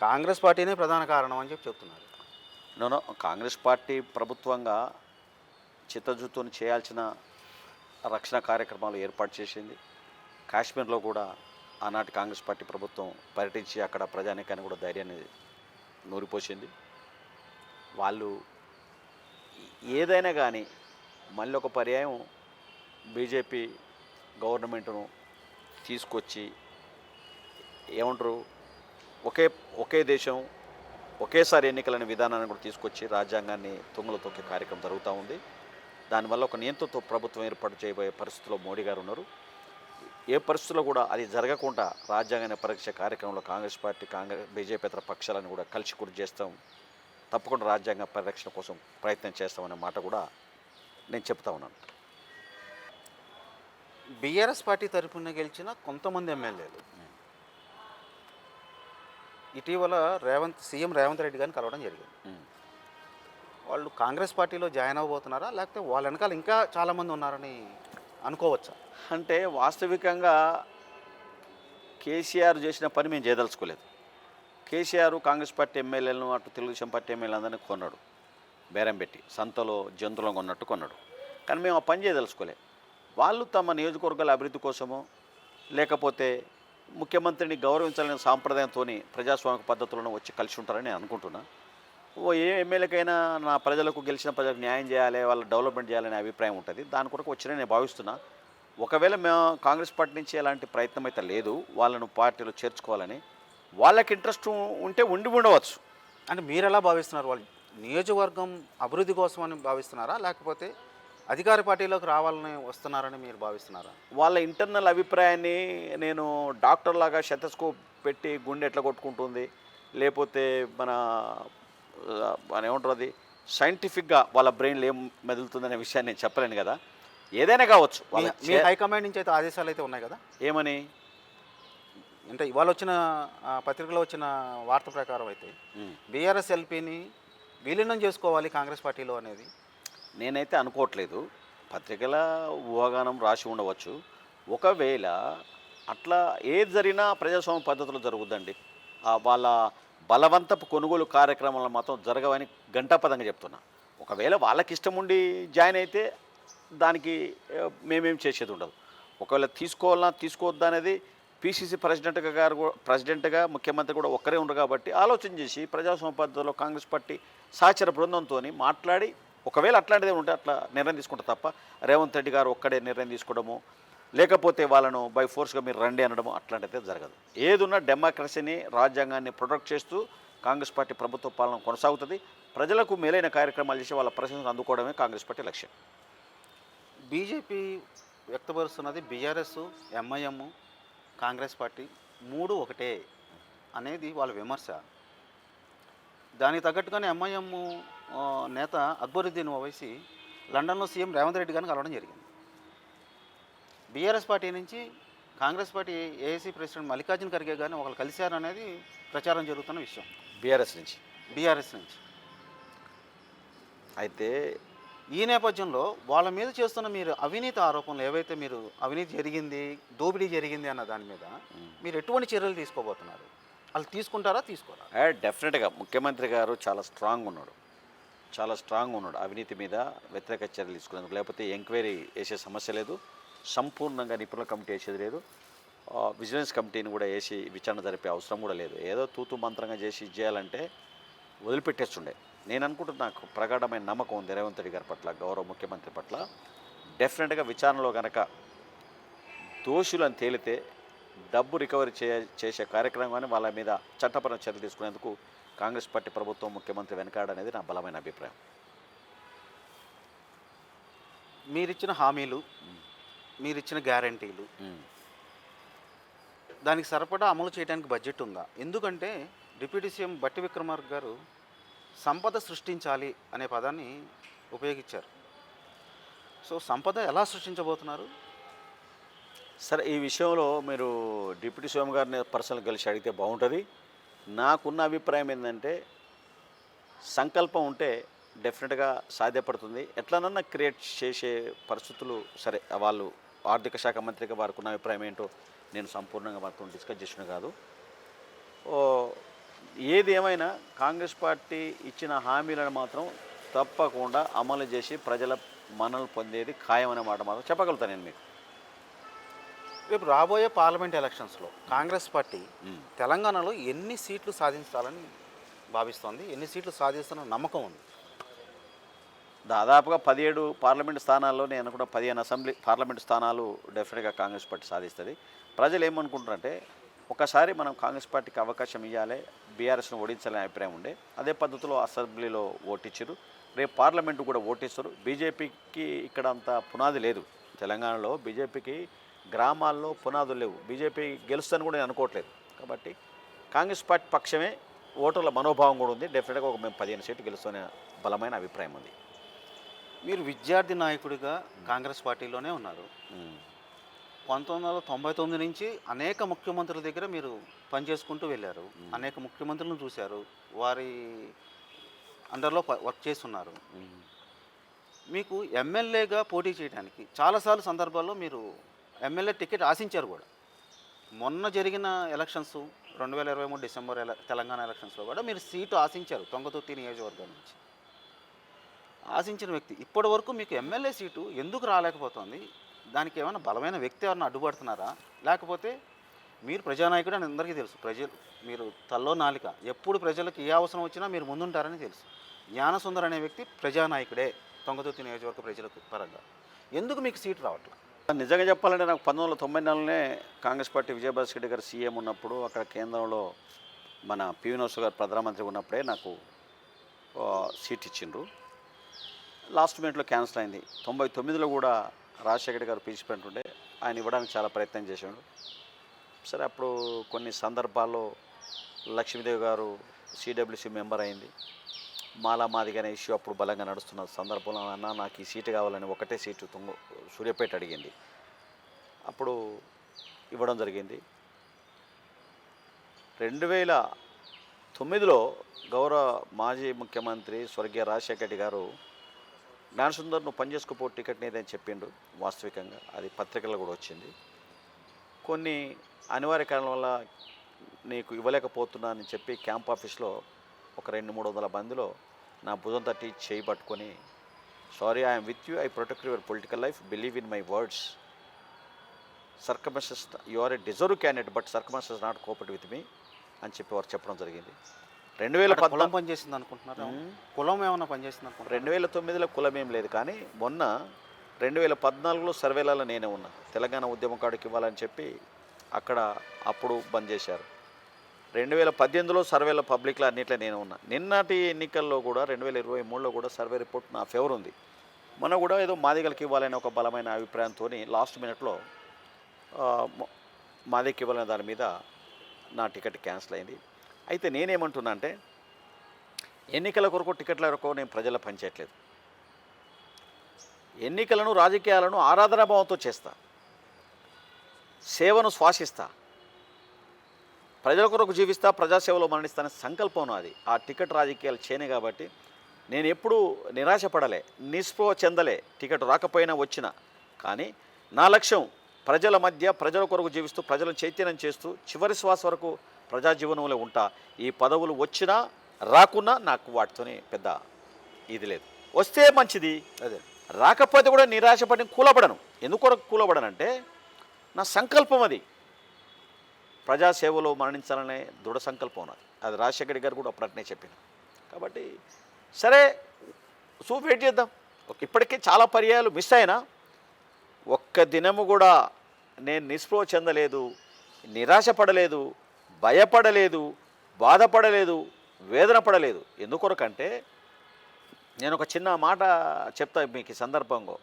కాంగ్రెస్ పార్టీనే ప్రధాన కారణం అని చెప్తున్నారు. నో, కాంగ్రెస్ పార్టీ ప్రభుత్వంగా చిత్తజుత్తుని చేయాల్సిన రక్షణ కార్యక్రమాలు ఏర్పాటు చేసింది. కాశ్మీర్లో కూడా ఆనాటి కాంగ్రెస్ పార్టీ ప్రభుత్వం పర్యటించి అక్కడ ప్రజానీకాన్ని కూడా ధైర్యాన్ని నూరిపోసింది. వాళ్ళు ఏదైనా కానీ మళ్ళీ ఒక పర్యాయం బీజేపీ గవర్నమెంట్ను తీసుకొచ్చి ఏమంటారు, ఒకే దేశం ఒకేసారి ఎన్నికలనే విధానాన్ని కూడా తీసుకొచ్చి రాజ్యాంగాన్ని తుంగలో తొక్కే కార్యక్రమం జరుగుతూ ఉంది. దానివల్ల ఒక నియంత్రణతో ప్రభుత్వం ఏర్పాటు చేయబోయే పరిస్థితిలో మోడీ గారు ఉన్నారు. ఏ పరిస్థితుల్లో కూడా అది జరగకుండా రాజ్యాంగాన్ని పరీక్ష కార్యక్రమంలో కాంగ్రెస్ పార్టీ, బీజేపీ ఇతర పక్షాలను కూడా కలిసి కృషి చేస్తాం. తప్పకుండా రాజ్యాంగ పరిరక్షణ కోసం ప్రయత్నం చేస్తామనే మాట కూడా నేను చెప్తా ఉన్నాను. బీఆర్ఎస్ పార్టీ తరఫున గెలిచిన కొంతమంది ఎమ్మెల్యేలు ఇటీవల సీఎం రేవంత్ రెడ్డి గారిని కలవడం జరిగింది. వాళ్ళు కాంగ్రెస్ పార్టీలో జాయిన్ అవ్వబోతున్నారా, లేకపోతే వాళ్ళ వెనకాల ఇంకా చాలామంది ఉన్నారని అనుకోవచ్చా? అంటే వాస్తవికంగా కేసీఆర్ చేసిన పని మేము చేయదలుచుకోలేదు. కేసీఆర్ కాంగ్రెస్ పార్టీ ఎమ్మెల్యేలను అటు తెలుగుదేశం పార్టీ ఎమ్మెల్యేలందరినీ కొన్నాడు, బేరం పెట్టి సంతలో జంతువులను కొన్నట్టు కొన్నాడు. కానీ మేము ఆ పని చేయదలుచుకోలేదు. వాళ్ళు తమ నియోజకవర్గాల అభివృద్ధి కోసమో లేకపోతే ముఖ్యమంత్రిని గౌరవించాలనే సాంప్రదాయంతో ప్రజాస్వామిక పద్ధతులను వచ్చి కలిసి ఉంటారని నేను అనుకుంటున్నా. ఏ ఎమ్మెల్యేకైనా నా ప్రజలకు గెలిచిన ప్రజలకు న్యాయం చేయాలి, వాళ్ళ డెవలప్మెంట్ చేయాలనే అభిప్రాయం ఉంటుంది. దాని కొరకు వచ్చిన నేను భావిస్తున్నా. ఒకవేళ మేము కాంగ్రెస్ పార్టీ నుంచి ఎలాంటి ప్రయత్నం అయితే లేదు వాళ్ళను పార్టీలో చేర్చుకోవాలని. వాళ్ళకి ఇంట్రెస్ట్ ఉంటే ఉండవచ్చు. అంటే మీరు ఎలా భావిస్తున్నారు? వాళ్ళు నియోజకవర్గం అభివృద్ధి కోసం అని భావిస్తున్నారా, లేకపోతే అధికార పార్టీలోకి రావాలని వస్తున్నారని మీరు భావిస్తున్నారా? వాళ్ళ ఇంటర్నల్ అభిప్రాయాన్ని నేను డాక్టర్ లాగా శతస్కోప్ పెట్టి గుండె ఎట్లా కొట్టుకుంటుంది, లేకపోతే మన ఏమంటారు అది సైంటిఫిక్గా వాళ్ళ బ్రెయిన్లో ఏం మెదులుతుందనే విషయాన్ని నేను చెప్పలేను కదా. ఏదైనా కావచ్చు. మీ హైకమాండ్ నుంచి అయితే ఆదేశాలు అయితే ఉన్నాయి కదా. ఏమని అంటే ఇవాళ వచ్చిన పత్రికలో వచ్చిన వార్త ప్రకారం అయితే బీఆర్ఎస్ ఎల్పీని విలీనం చేసుకోవాలి కాంగ్రెస్ పార్టీలో అనేది నేనైతే అనుకోవట్లేదు. పత్రికల ఊహాగానం రాసి ఉండవచ్చు. ఒకవేళ అట్లా ఏది జరిగినా ప్రజాస్వామ్య పద్ధతిలో జరుగుద్దండి. వాళ్ళ బలవంతపు కొనుగోలు కార్యక్రమాలు మాత్రం జరగవని గంటాపదంగా చెప్తున్నా. ఒకవేళ వాళ్ళకి ఇష్టం ఉండి జాయిన్ అయితే దానికి మేమేం చేసేది ఉండదు. ఒకవేళ తీసుకోవాలన్నా తీసుకోవద్దా అనేది పీసీసీ ప్రెసిడెంట్గా ముఖ్యమంత్రి కూడా ఒక్కరే ఉండరు కాబట్టి ఆలోచన చేసి ప్రజాస్వామ్య పద్ధతిలో కాంగ్రెస్ పార్టీ సహచర బృందంతో మాట్లాడి ఒకవేళ అట్లాంటిదే ఉంటే అట్లా నిర్ణయం తీసుకుంటే తప్ప రేవంత్ రెడ్డి గారు ఒక్కడే నిర్ణయం తీసుకోవడము లేకపోతే వాళ్ళను బై ఫోర్స్గా మీరు రండి అనడము అట్లాంటిదే జరగదు. ఏదున్నా డెమోక్రసీని రాజ్యాంగాన్ని ప్రొటెక్ట్ చేస్తూ కాంగ్రెస్ పార్టీ ప్రభుత్వ పాలన కొనసాగుతుంది. ప్రజలకు మేలైన కార్యక్రమాలు చేసి వాళ్ళ ప్రశంసలు అందుకోవడమే కాంగ్రెస్ పార్టీ లక్ష్యం. బీజేపీ వ్యక్తపరుస్తున్నది బీఆర్ఎస్, ఎంఐఎం, కాంగ్రెస్ పార్టీ మూడు ఒకటే అనేది వాళ్ళ విమర్శ. దానికి తగ్గట్టుగానే ఎంఐఎం నేత అక్బరుద్దీన్ ఓవైసీ లండన్లో సీఎం రేవంత్ రెడ్డి గారిని కలవడం జరిగింది. బీఆర్ఎస్ పార్టీ నుంచి Congress party AIC president Mallikarjuna Kharge గారిని ఒకరు కలిశారనేది ప్రచారం జరుగుతున్న విషయం బీఆర్ఎస్ నుంచి. అయితే ఈ నేపథ్యంలో వాళ్ళ మీద చేస్తున్న మీరు అవినీతి ఆరోపణలు ఏవైతే మీరు అవినీతి జరిగింది, దోపిడీ జరిగింది అన్న దాని మీద మీరు ఎటువంటి చర్యలు తీసుకోబోతున్నారు? వాళ్ళు తీసుకుంటారా, తీసుకోరా? డెఫినెట్గా ముఖ్యమంత్రి గారు చాలా స్ట్రాంగ్ ఉన్నాడు. అవినీతి మీద వ్యతిరేక చర్యలు తీసుకునేందుకు. లేకపోతే ఎంక్వైరీ వేసే సమస్య లేదు. సంపూర్ణంగా నిపుణుల కమిటీ వేసేది లేదు. విజిలెన్స్ కమిటీని కూడా వేసి విచారణ జరిపే అవసరం కూడా లేదు. ఏదో తూతు మంత్రంగా చేసి చేయాలంటే వదిలిపెట్టేస్తుండే. నేను అనుకుంటున్నా, నాకు ప్రగాఢమైన నమ్మకం ఉంది రేవంత్ రెడ్డి గారి పట్ల, గౌరవ ముఖ్యమంత్రి పట్ల. డెఫినెట్గా విచారణలో కనుక దోషులను తేలితే డబ్బు రికవరీ చేసే కార్యక్రమాన్ని వాళ్ళ మీద చట్టపరమైన చర్యలు తీసుకునేందుకు కాంగ్రెస్ పార్టీ ప్రభుత్వం, ముఖ్యమంత్రి వెనకాడనేది నా బలమైన అభిప్రాయం. మీరిచ్చిన హామీలు, మీరిచ్చిన గ్యారంటీలు దానికి సరిపడా అమలు చేయడానికి బడ్జెట్ ఉందా? ఎందుకంటే డిప్యూటీ సీఎం బట్టి విక్రమార్క గారు సంపద సృష్టించాలి అనే పదాన్ని ఉపయోగించారు. సో సంపద ఎలా సృష్టించబోతున్నారు? సరే, ఈ విషయంలో మీరు డిప్యూటీ సీఎం గారిని పర్సనల్ కలిసి అడిగితే బాగుంటుంది. నాకున్న అభిప్రాయం ఏంటంటే సంకల్పం ఉంటే డెఫినెట్గా సాధ్యపడుతుంది. ఎట్లనన్నా క్రియేట్ చేసే పరిస్థితులు. సరే, వాళ్ళు ఆర్థిక శాఖ మంత్రిగా వారికి ఉన్న అభిప్రాయం ఏంటో నేను సంపూర్ణంగా వారితో డిస్కస్ చేసిన కాదు. ఏది ఏమైనా కాంగ్రెస్ పార్టీ ఇచ్చిన హామీలను మాత్రం తప్పకుండా అమలు చేసి ప్రజల మన్ననలు పొందేది ఖాయం అనే మాట మాత్రం చెప్పగలుగుతాను నేను మీకు. రేపు రాబోయే పార్లమెంట్ ఎలక్షన్స్లో కాంగ్రెస్ పార్టీ తెలంగాణలో ఎన్ని సీట్లు సాధించాలని భావిస్తోంది? ఎన్ని సీట్లు సాధిస్తున్న నమ్మకం ఉంది? దాదాపుగా 17 పార్లమెంటు స్థానాల్లో, నేను కూడా 15 అసెంబ్లీ పార్లమెంటు స్థానాలు డెఫినెట్గా కాంగ్రెస్ పార్టీ సాధిస్తుంది. ప్రజలు ఏమనుకుంటారంటే ఒకసారి మనం కాంగ్రెస్ పార్టీకి అవకాశం ఇవ్వాలి, బీఆర్ఎస్ను ఓడించాలనే అభిప్రాయం ఉండే. అదే పద్ధతిలో అసెంబ్లీలో ఓటిచ్చారు, రేపు పార్లమెంటు కూడా ఓటిస్తారు. బీజేపీకి ఇక్కడ అంత పునాది లేదు. తెలంగాణలో బీజేపీకి గ్రామాల్లో పునాదులు లేవు. బీజేపీ గెలుస్తుందని కూడా నేను అనుకోవట్లేదు. కాబట్టి కాంగ్రెస్ పార్టీ పక్షమే ఓటర్ల మనోభావం కూడా ఉంది. డెఫినెట్గా మేము 15 సీట్లు గెలుస్తున్న బలమైన అభిప్రాయం ఉంది. మీరు విద్యార్థి నాయకుడిగా కాంగ్రెస్ పార్టీలోనే ఉన్నారు. 1999 నుంచి అనేక ముఖ్యమంత్రుల దగ్గర మీరు పనిచేసుకుంటూ వెళ్ళారు. అనేక ముఖ్యమంత్రులను చూశారు. వారి అండర్లో వర్క్ చేస్తున్నారు. మీకు ఎమ్మెల్యేగా పోటీ చేయడానికి చాలాసార్లు సందర్భాల్లో మీరు ఎమ్మెల్యే టికెట్ ఆశించారు కూడా. మొన్న జరిగిన ఎలక్షన్స్ 2023 డిసెంబర్ తెలంగాణ ఎలక్షన్స్లో కూడా మీరు సీటు ఆశించారు తొంగతుర్తి నియోజకవర్గం నుంచి. ఆశించిన వ్యక్తి ఇప్పటి వరకు మీకు ఎమ్మెల్యే సీటు ఎందుకు రాలేకపోతుంది? దానికి ఏమైనా బలమైన వ్యక్తి ఎవరైనా అడ్డుపడుతున్నారా? లేకపోతే మీరు ప్రజానాయకుడు అని అందరికీ తెలుసు. మీరు తల్లో నాలిక, ఎప్పుడు ప్రజలకు ఏ అవసరం వచ్చినా మీరు ముందుంటారని తెలుసు. జ్ఞానసుందర్ అనే వ్యక్తి ప్రజానాయకుడే తొంగతుర్తి నియోజకవర్గ ప్రజలకు పరంగా. ఎందుకు మీకు సీటు రావట్లేదు? నిజంగా చెప్పాలంటే నాకు 1994లోనే కాంగ్రెస్ పార్టీ విజయభాస్కర్ రెడ్డి గారు సీఎం ఉన్నప్పుడు అక్కడ కేంద్రంలో మన పివి నరసింహ గారు ప్రధానమంత్రి ఉన్నప్పుడే నాకు సీట్ ఇచ్చిండ్రు. లాస్ట్ మినిట్లో క్యాన్సిల్ అయింది. 99లో కూడా రాజశేఖర్ గారు పిలిచిపెట్టుంటే ఆయన ఇవ్వడానికి చాలా ప్రయత్నం చేశాడు. సరే అప్పుడు కొన్ని సందర్భాల్లో లక్ష్మీదేవి గారు సిడబ్ల్యూసీ మెంబర్ అయింది. మాలా మాదిగ అనే ఇష్యూ అప్పుడు బలంగా నడుస్తున్న సందర్భంలో అన్న నాకు ఈ సీటు కావాలని ఒకటే సీటు సూర్యాపేట అడిగింది. అప్పుడు ఇవ్వడం జరిగింది. 2009లో గౌరవ మాజీ ముఖ్యమంత్రి స్వర్గీయ రాజశేఖర రెడ్డి గారు జ్ఞానసుందర్ నువ్వు పనిచేసుకోపో టికెట్ నీదని చెప్పిండు. వాస్తవికంగా అది పత్రికల్లో కూడా వచ్చింది. కొన్ని అనివార్య కారణాల వల్ల నీకు ఇవ్వలేకపోతున్నా అని చెప్పి క్యాంప్ ఆఫీస్లో ఒక 200-300 మందిలో నా భుజం తట్టి చేయి పట్టుకొని sorry I'm with you, I protect your political life, believe in my words, circumstances you are a deserve candidate but circumstances not cooperate with me అని చెప్పి వారు చెప్పడం జరిగింది. 2014 పనిచేసింది అనుకుంటున్నారు. కులం ఏమైనా పనిచేసింది అనుకుంటున్నారు? 2009లో కులం ఏం లేదు, కానీ మొన్న 2014లో సర్వేలలో నేనే ఉన్నా. తెలంగాణ ఉద్యమం కాడికి ఇవ్వాలని చెప్పి అక్కడ అప్పుడు బంద్ చేశారు. 2018లో సర్వేలో పబ్లిక్లో అన్నిట్లో నేను ఉన్నా. నిన్నటి ఎన్నికల్లో కూడా 2023లో కూడా సర్వే రిపోర్ట్ నా ఫేవర్ ఉంది. మొన్న కూడా ఏదో మాదిగలకి ఇవ్వాలని ఒక బలమైన అభిప్రాయంతో లాస్ట్ మినిట్లో మాదిగకి ఇవ్వాలనే దాని మీద నా టికెట్ క్యాన్సిల్ అయింది. అయితే నేనేమంటున్నా అంటే ఎన్నికల కొరకు టికెట్ల కొరకు నేను ప్రజల పనిచేయట్లేదు. ఎన్నికలను రాజకీయాలను ఆరాధనాభావంతో చేస్తా, సేవను శ్వాసిస్తా, ప్రజల కొరకు జీవిస్తా, ప్రజాసేవలో మరణిస్తానే సంకల్పం అది. ఆ టికెట్ రాజకీయాలు చేయనే కాబట్టి నేను ఎప్పుడూ నిరాశపడలే, నిస్పృహ చెందలే. టికెట్ రాకపోయినా వచ్చినా కానీ నా లక్ష్యం ప్రజల మధ్య ప్రజల కొరకు జీవిస్తూ ప్రజలను చైతన్యం చేస్తూ చివరి శ్వాస వరకు ప్రజా జీవనంలో ఉంటా. ఈ పదవులు వచ్చినా రాకున్నా నాకు వాటితోనే పెద్ద ఇది లేదు. వస్తే మంచిది, అదే రాకపోతే కూడా నిరాశపడి కూలబడను. ఎందుకు కూలబడనంటే నా సంకల్పం అది. ప్రజాసేవలో మరణించాలనే దృఢ సంకల్పం ఉన్నది. అది రాజశేఖర్ గారు కూడా అప్పుడట్నే చెప్పింది. కాబట్టి సరే వెయిట్ చేద్దాం. ఇప్పటికే చాలా పర్యాయాలు మిస్ అయినా ఒక్క దినము కూడా నేను నిస్పృహ చెందలేదు, నిరాశపడలేదు, భయపడలేదు, బాధపడలేదు, వేదన పడలేదు. ఎందుకొరకంటే నేను ఒక చిన్న మాట చెప్తా మీకు ఈ సందర్భంగా.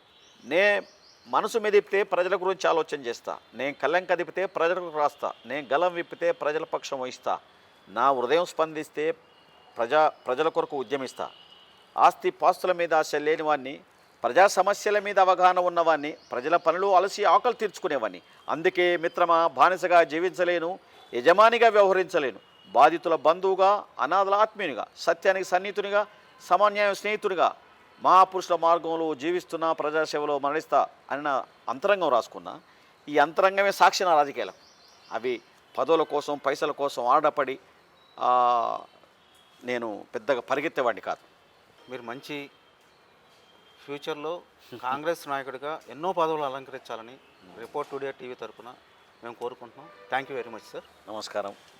మనసు మెదిపితే ప్రజల గురించి ఆలోచన చేస్తా, నేను కళ్ళం కదిపితే ప్రజలకు రాస్తా, నేను గలం విప్పితే ప్రజల పక్షం వహిస్తా, నా హృదయం స్పందిస్తే ప్రజల కొరకు ఉద్యమిస్తా, ఆస్తి పాస్తుల మీద ఆశ లేనివాడిని, ప్రజా సమస్యల మీద అవగాహన ఉన్నవాడిని, ప్రజల పనులు అలసి ఆకలి తీర్చుకునేవాడిని. అందుకే మిత్రమా బానిసగా జీవించలేను, యజమానిగా వ్యవహరించలేను, బాధితుల బంధువుగా, అనాథల ఆత్మీయునిగా, సత్యానికి సన్నిహితునిగా, సమన్యాయం స్నేహితునిగా, మహాపురుషుల మార్గంలో జీవిస్తున్నా, ప్రజాసేవలో మరణిస్తా అన్న అంతరంగం రాసుకున్నా. ఈ అంతరంగమే సాక్షి నా రాజకీయాలకు. అవి పదవుల కోసం పైసల కోసం ఆడపడి నేను పెద్దగా పరిగెత్తేవాడిని కాదు. మీరు మంచి ఫ్యూచర్లో కాంగ్రెస్ నాయకుడిగా ఎన్నో పదవులు అలంకరించాలని రిపోర్ట్ టుడే టీవీ తరఫున మేము కోరుకుంటున్నాం. Thank you very much sir. నమస్కారం.